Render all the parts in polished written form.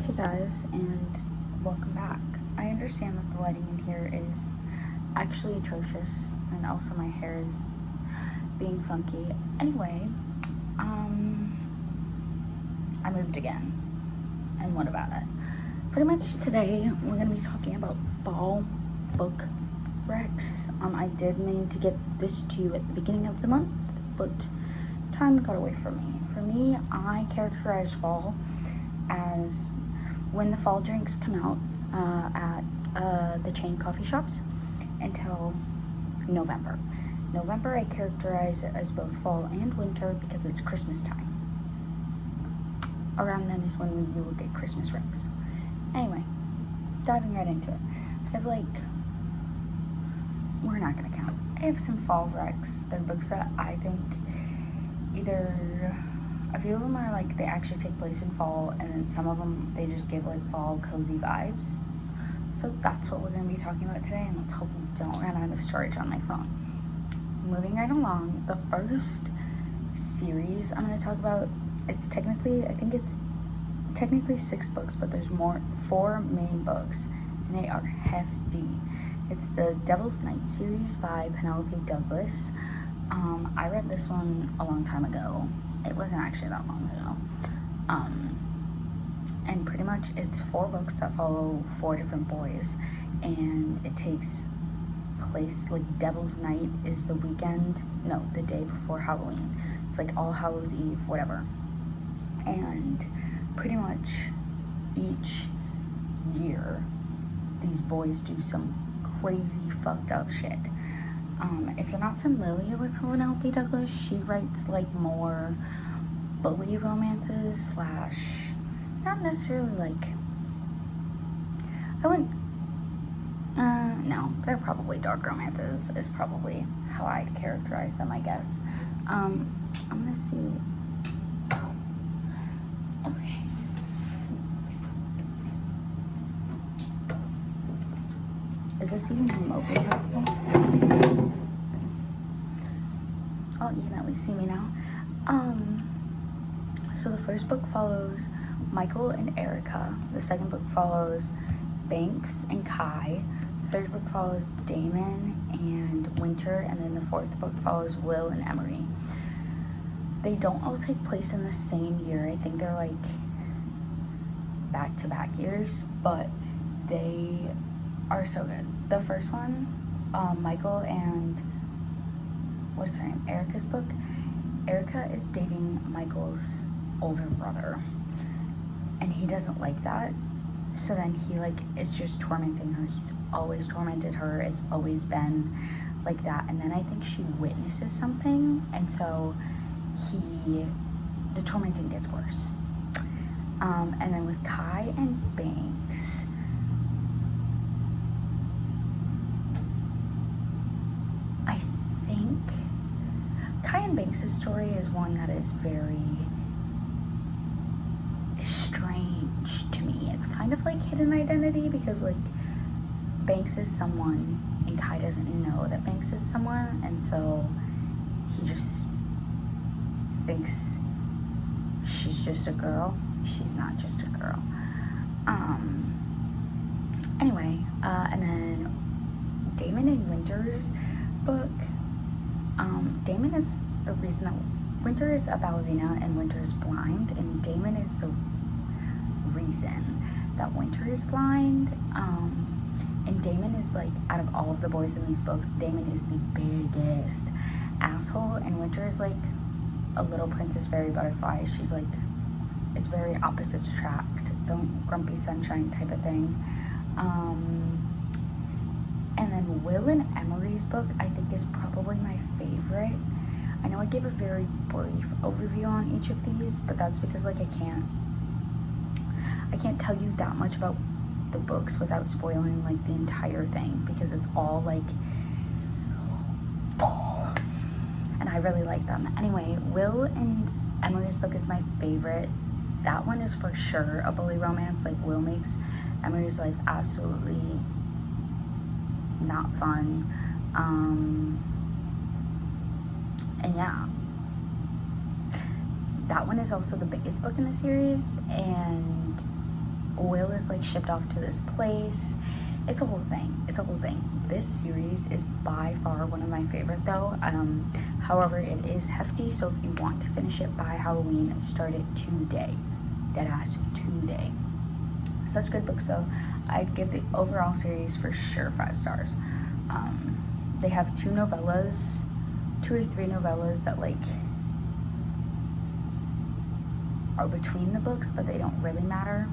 Hey guys, and welcome back. I understand that the lighting in here is actually atrocious, and also my hair is being funky. Anyway, I moved again, and what about it? Pretty much today we're gonna be talking about fall book recs. I did mean to get this to you at the beginning of the month, but time got away from me. For me, I characterize fall as when the fall drinks come out at the chain coffee shops until November. November I characterize it as both fall and winter because it's Christmas time. Around then is when you will get Christmas recs. Anyway, diving right into it. We're not gonna count. I have some fall recs. They're books that I think either a few of them are they actually take place in fall, and then some of them they just give fall cozy vibes. So that's what we're going to be talking about today, and let's hope we don't run out of storage on my phone. Moving right along, the first series I'm going to talk about, I think it's technically 6 books, but there's 4 main books, and they are hefty. It's the Devil's Night series by Penelope Douglas. I read this one a long time ago. It wasn't actually that long ago. And pretty much it's 4 books that follow 4 different boys, and it takes place Devil's Night is the day before Halloween. It's All Hallows Eve, whatever. And pretty much each year these boys do some crazy fucked up shit. If you're not familiar with Penelope Douglas, she writes more bully romances / not necessarily I wouldn't, no, they're probably dark romances is probably how I'd characterize them, I guess. I'm gonna see, okay. Is this even remotely helpful? Oh, you can at least see me now. So the first book follows Michael and Erica. The second book follows Banks and Kai. The third book follows Damon and Winter, and then the fourth book follows Will and Emery. They don't all take place in the same year. I think they're back-to-back years, but they are so good. The first one, Michael and what's her name? Erica's book. Erica is dating Michael's older brother, and he doesn't like that. So then he is just tormenting her. He's always tormented her. It's always been like that. And then I think she witnesses something, and so the tormenting gets worse. And then with Kai and Banks, I think Kai and Banks' story is one that is very strange to me. It's kind of hidden identity, because Banks is someone and Kai doesn't know that Banks is someone, and so he just thinks she's just a girl. She's not just a girl. Anyway, and then Damon and Winter's book. Damon is the reason that Winter is a ballerina and Winter is blind, and Damon is the reason that Winter is blind. And Damon is out of all of the boys in these books, Damon is the biggest asshole, and Winter is a little Princess Fairy Butterfly. She's it's very opposites attract, don't grumpy sunshine type of thing. And then Will and Emery's book, I think, is probably my favorite. I know I gave a very brief overview on each of these, but that's because I can't tell you that much about the books without spoiling the entire thing, because it's all and I really like them. Anyway, Will and Emery's book is my favorite. That one is for sure a bully romance. Will makes Emery's life absolutely not fun. And yeah, that one is also the biggest book in the series, and like shipped off to this place. It's a whole thing. It's a whole thing. This series is by far one of my favorite though. However, it is hefty, so if you want to finish it by Halloween, start it today. Deadass today. Such good books though. I'd give the overall series for sure 5 stars. They have 2 novellas, 2 or 3 novellas that like are between the books, but they don't really matter.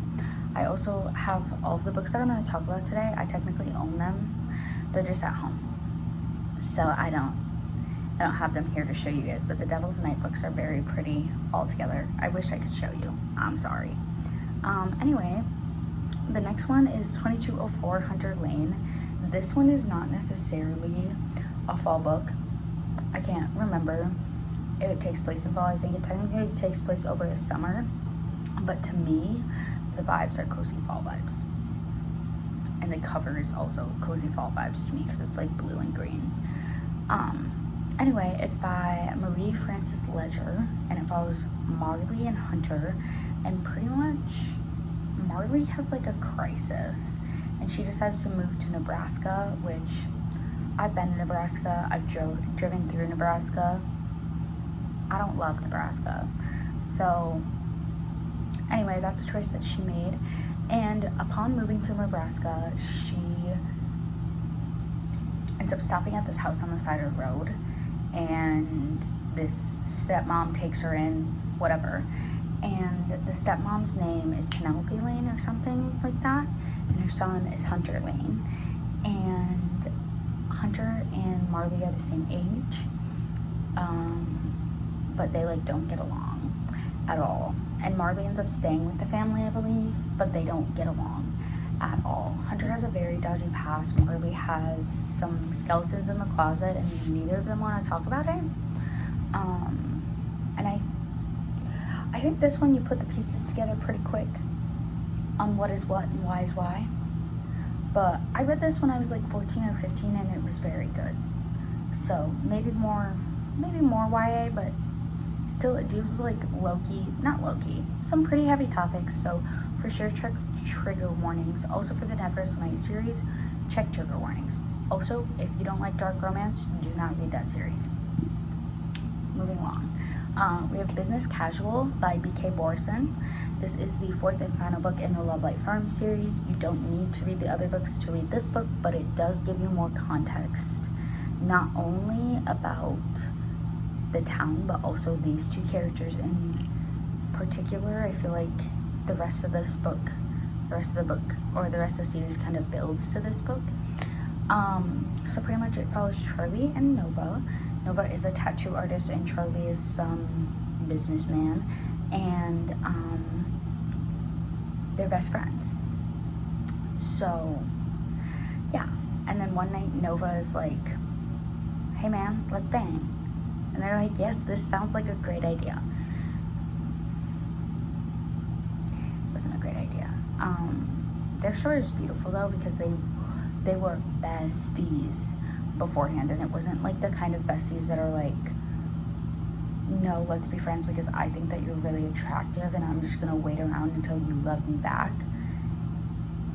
I also have all of the books that I'm going to talk about today. I technically own them. They're just at home, so I don't have them here to show you guys. But the Devil's Night books are very pretty all together. I wish I could show you. I'm sorry. Anyway, the next one is 2204 Hunter Lane. This one is not necessarily a fall book. I can't remember if it takes place in fall. I think it technically takes place over the summer, but to me, the vibes are cozy fall vibes. And the cover is also cozy fall vibes to me because it's like blue and green. Anyway, it's by Marie Frances Ledger, and it follows Marley and Hunter, and pretty much Marley has like a crisis, and she decides to move to Nebraska, which I've been to Nebraska. I've driven through Nebraska. I don't love Nebraska. So anyway, that's a choice that she made. And upon moving to Nebraska, she ends up stopping at this house on the side of the road, and this stepmom takes her in, whatever. And the stepmom's name is Penelope Lane or something like that, and her son is Hunter Lane. And Hunter and Marley are the same age, but they like don't get along at all. And Marley ends up staying with the family, I believe, but they don't get along at all. Hunter has a very dodgy past. Marley has some skeletons in the closet, and neither of them want to talk about it. And I think this one you put the pieces together pretty quick on what is what and why is why. But I read this when I was like 14 or 15, and it was very good. So maybe more YA, but still it deals with like some pretty heavy topics. So for sure check trigger warnings. Also for the Neverest Night series, check trigger warnings. Also, if you don't like dark romance, do not read that series. Moving along. We have Business Casual by B.K. Borison. This is the 4th and final book in the Love Light Farm series. You don't need to read the other books to read this book, but it does give you more context, not only about the town, but also these 2 characters in particular. I feel like the rest of the book, or the rest of the series kind of builds to this book. So pretty much it follows Charlie and Nova. Nova is a tattoo artist, and Charlie is some businessman, and they're best friends. So yeah, and then one night Nova is like, hey man, let's bang. And they're like, yes, this sounds like a great idea. It wasn't a great idea. Their story is beautiful though, because they were besties beforehand, and it wasn't like the kind of besties that are like, no, let's be friends because I think that you're really attractive and I'm just gonna wait around until you love me back.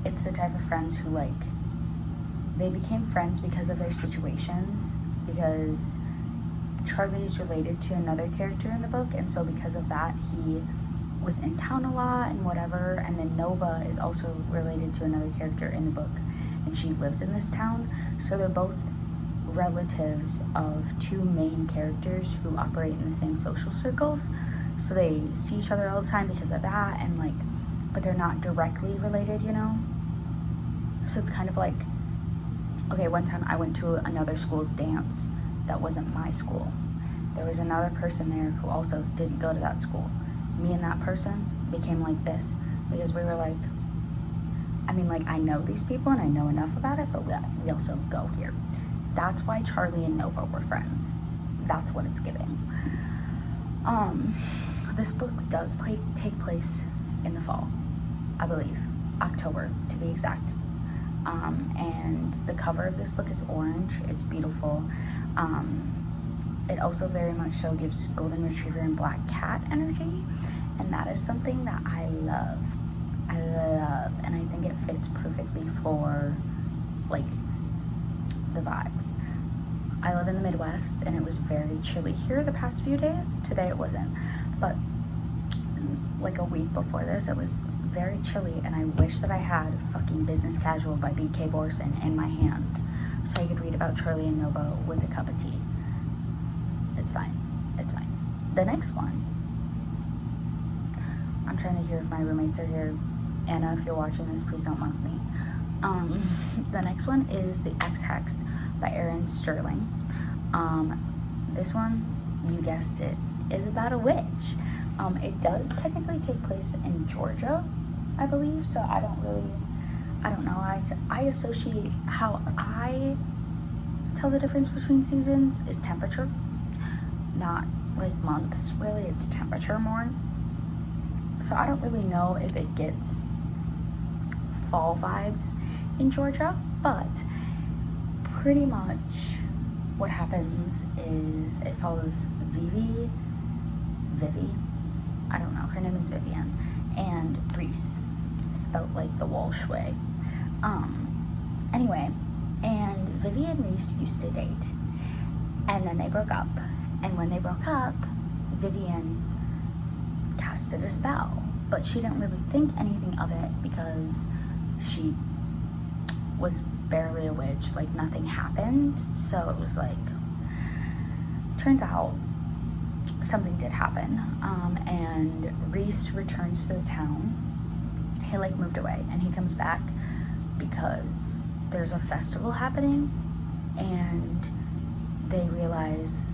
It's the type of friends who like, they became friends because of their situations, because Charlie is related to another character in the book, and so because of that he was in town a lot and whatever. And then Nova is also related to another character in the book, and she lives in this town, so they're both relatives of 2 main characters who operate in the same social circles, so they see each other all the time because of that, and like, but they're not directly related, you know. So it's kind of like, okay, one time I went to another school's dance that wasn't my school. There was another person there who also didn't go to that school. Me and that person became like this because we were like, I mean, like, I know these people and I know enough about it, but we also go here. That's why Charlie and Nova were friends. That's what it's giving. This book does take place in the fall, I believe, October to be exact. And the cover of this book is orange. It's beautiful. It also very much so gives golden retriever and black cat energy, and that is something that I love, and I think think it fits perfectly for like the vibes. I live in the Midwest and it was very chilly here the past few days. Today it wasn't, but like a week before this it was very chilly, and I wish that I had fucking Business Casual by B.K. Borson in my hands so I could read about Charlie and Nova with a cup of tea. It's fine. It's fine. The next one, I'm trying to hear if my roommates are here. Anna, if you're watching this, please don't mock me. The next one is The Ex-Hex by Erin Sterling. This one, you guessed it, is about a witch. It does technically take place in Georgia, I believe, so I don't know. I associate how I tell the difference between seasons is temperature, not like months, really, it's temperature more. So I don't really know if it gets fall vibes in Georgia, but pretty much what happens is it follows Vivi, I don't know, her name is Vivian, and Reese, spelt like the Walsh way. Anyway, and Vivi and Reese used to date, and then they broke up, and when they broke up, Vivian casted a spell, but she didn't really think anything of it because she was barely a witch, like nothing happened. So it was like, turns out something did happen, and Reese returns to the town. He like moved away, and he comes back because there's a festival happening, and they realize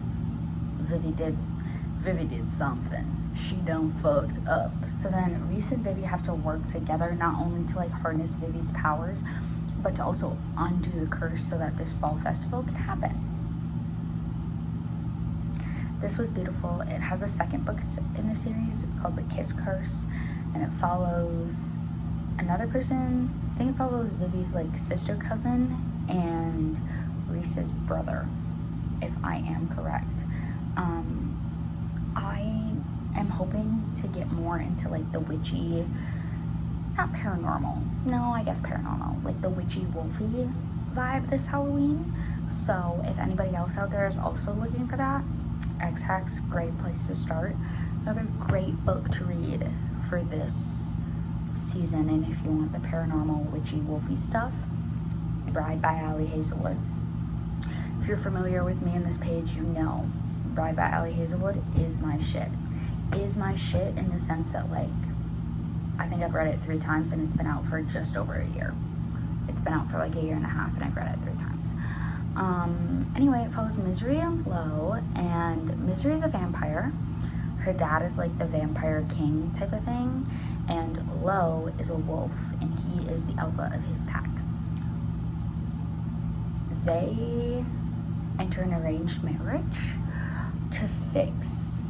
Vivi did something. She done fucked up. So then Reese and Vivi have to work together, not only to like harness Vivi's powers, but to also undo the curse so that this fall festival can happen. This was beautiful. It has a second book in the series. It's called The Kiss Curse, and it follows another person. I think it follows Vivi's like sister cousin and Reese's brother, if I am correct. I am hoping to get more into like the witchy, not paranormal, no, I guess paranormal, like the witchy wolfy vibe this Halloween. So if anybody else out there is also looking for that, Ex-Hex, great place to start. Another great book to read for this season, and if you want the paranormal witchy wolfy stuff, Bride by Ali Hazelwood. If you're familiar with me in this page, you know Bride by Ali Hazelwood is my shit. Is my shit in the sense that like, I think I've read it 3 times and it's been out for just over a year. It's been out for like a year and a half and I've read it 3 times. Anyway, it follows Misery and Lo, and Misery is a vampire. Her dad is like the vampire king type of thing, and Lo is a wolf, and he is the alpha of his pack. They enter an arranged marriage to fix,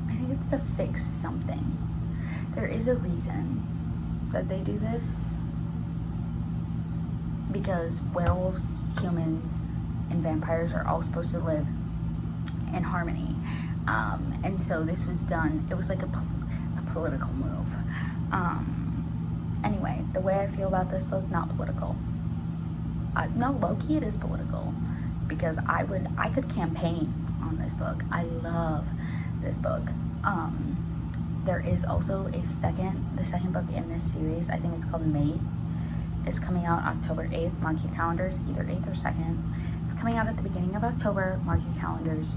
I think it's to fix something. There is a reason that they do this, because werewolves, humans, and vampires are all supposed to live in harmony. And so this was done, it was like a political move. Anyway, the way I feel about this book, not political. No, low-key it is political, because I could campaign on this book. I love this book. There is also the second book in this series, I think it's called Mate. Is coming out October 8th. Mark your calendars, either 8th or 2nd. It's coming out at the beginning of October. Mark your calendars.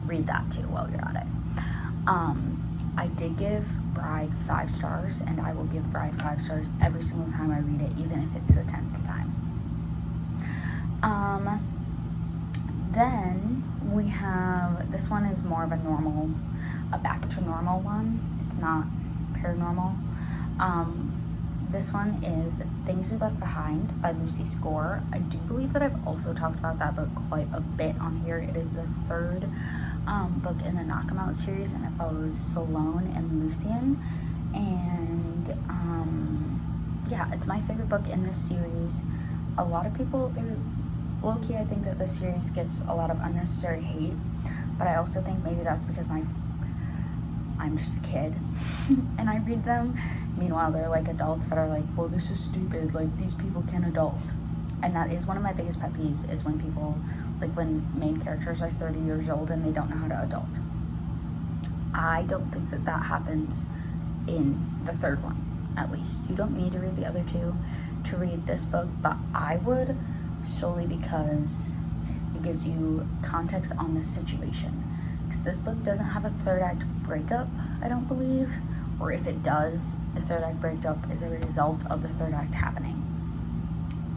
Read that too while you're at it. I did give Bride 5 stars, and I will give Bride 5 stars every single time I read it, even if it's the 10th time. Then we have, this one is more of a back to normal one. It's not paranormal. This one is Things We Left Behind by Lucy Score. I do believe that I've also talked about that book quite a bit on here. It is the 3rd book in the Knock 'Em Out series, and it follows Salome and Lucien. And yeah, it's my favorite book in this series. A lot of people, low-key, I think that this series gets a lot of unnecessary hate, but I also think maybe that's because I'm just a kid and I read them, Meanwhile, there are like adults that are like, well, this is stupid, like these people can't adult. And that is one of my biggest pet peeves, is when people, like when main characters are 30 years old and they don't know how to adult. I don't think that that happens in the third one, at least. You don't need to read the other two to read this book, but I would, solely because it gives you context on the situation. Because this book doesn't have a third act breakup, I don't believe, or if it does, the third act breakup is a result of the third act happening.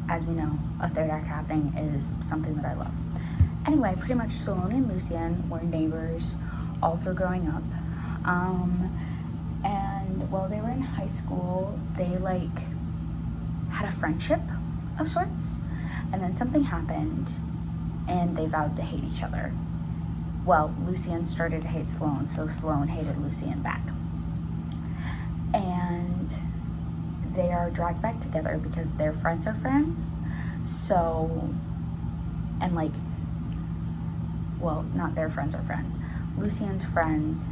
As we know, a third act happening is something that I love. Anyway, pretty much Sloane and Lucian were neighbors all through growing up. And while they were in high school, they like had a friendship of sorts, and then something happened and they vowed to hate each other. Well, Lucian started to hate Sloane, so Sloane hated Lucian back. And they are dragged back together because their friends are friends. So, and like, well, not their friends are friends. Lucian's friends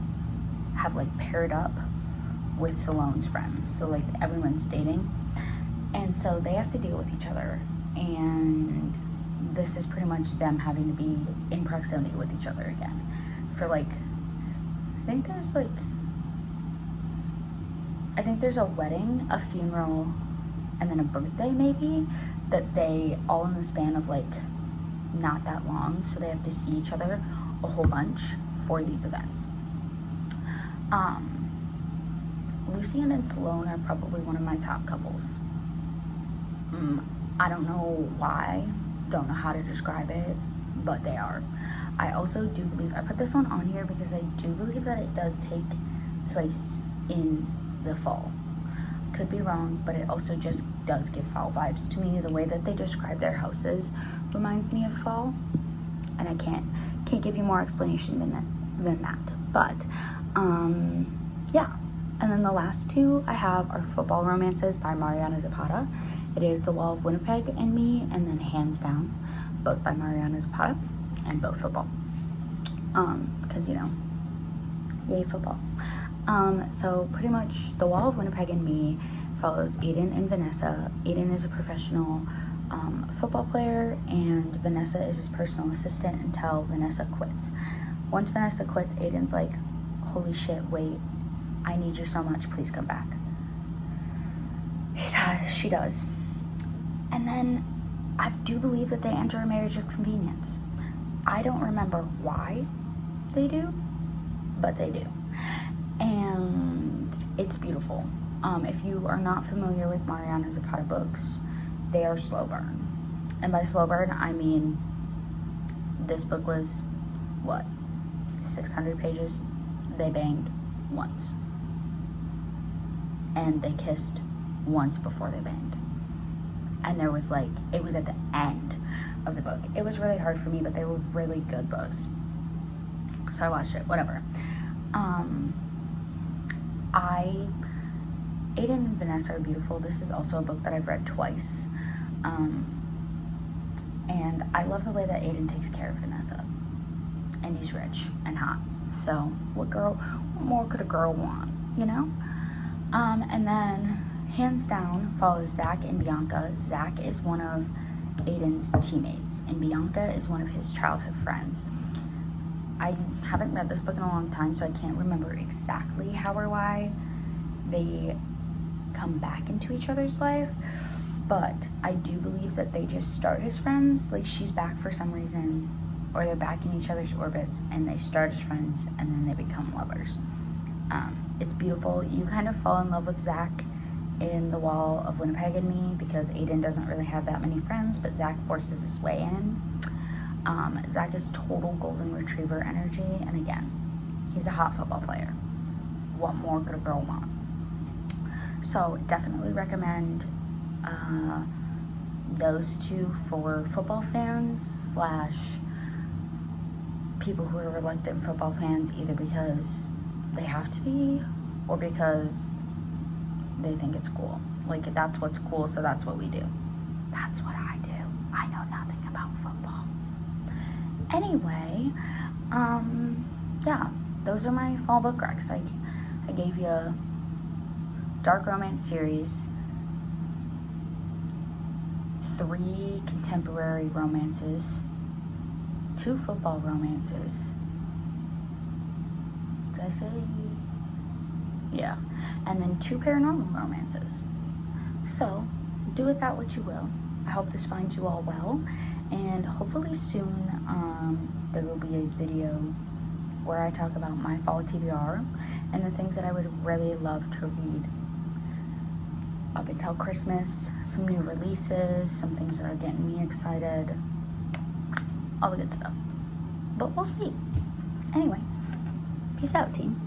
have like paired up with Sloane's friends. So like everyone's dating. And so they have to deal with each other. And this is pretty much them having to be in proximity with each other again. For like, I think there's a wedding, a funeral, and then a birthday maybe, that they all in the span of like not that long, so they have to see each other a whole bunch for these events. Lucian and Sloane are probably one of my top couples. I don't know why, don't know how to describe it, but they are. I also do believe, I put this one on here because I do believe that it does take place in the fall. Could be wrong, but it also just does give fall vibes to me. The way that they describe their houses reminds me of fall, and I can't give you more explanation than that. But yeah. And then the last two I have are Football Romances by Mariana Zapata. It is The Wall of Winnipeg and Me, and then Hands Down, both by Mariana Zapata, and both football. Because, you know, yay football. So pretty much The Wall of Winnipeg and Me follows Aiden and Vanessa. Aiden is a professional football player, and Vanessa is his personal assistant until Vanessa quits. Once Vanessa quits, Aiden's like, holy shit, wait, I need you so much, please come back. She does. And then I do believe that they enter a marriage of convenience. I don't remember why they do, but they do. And it's beautiful. If you are not familiar with Mariana Zapata books, they are slow burn. And by slow burn, I mean this book was, 600 pages? They banged once. And they kissed once before they banged. And there was like, it was at the end of the book. It was really hard for me, but they were really good books. So I watched it, whatever. Aiden and Vanessa are beautiful. This is also a book that I've read twice. And I love the way that Aiden takes care of Vanessa. And he's rich and hot. So what more could a girl want, you know? And then Hands Down follows Zach and Bianca. Zach is one of Aiden's teammates, and Bianca is one of his childhood friends. I haven't read this book in a long time, so I can't remember exactly how or why they come back into each other's life, but I do believe that they just start as friends. Like, she's back for some reason, or they're back in each other's orbits, and they start as friends, and then they become lovers. It's beautiful. You kind of fall in love with Zach in The Wall of Winnipeg and Me, because Aiden doesn't really have that many friends, but Zach forces his way in. Zach is total golden retriever energy, and again, he's a hot football player. What more could a girl want? So definitely recommend those two for football fans / people who are reluctant football fans, either because they have to be or because they think it's cool. Like, that's what's cool, so that's what we do. That's what I do. I know nothing about football. Anyway, yeah, those are my fall book recs. I gave you dark romance series, 3 contemporary romances, 2 football romances. Did I say? Yeah. And then 2 paranormal romances. So, do with that what you will. I hope this finds you all well. And hopefully soon there will be a video where I talk about my fall TBR and the things that I would really love to read up until Christmas. Some new releases, some things that are getting me excited, all the good stuff. But we'll see. Anyway, peace out, team.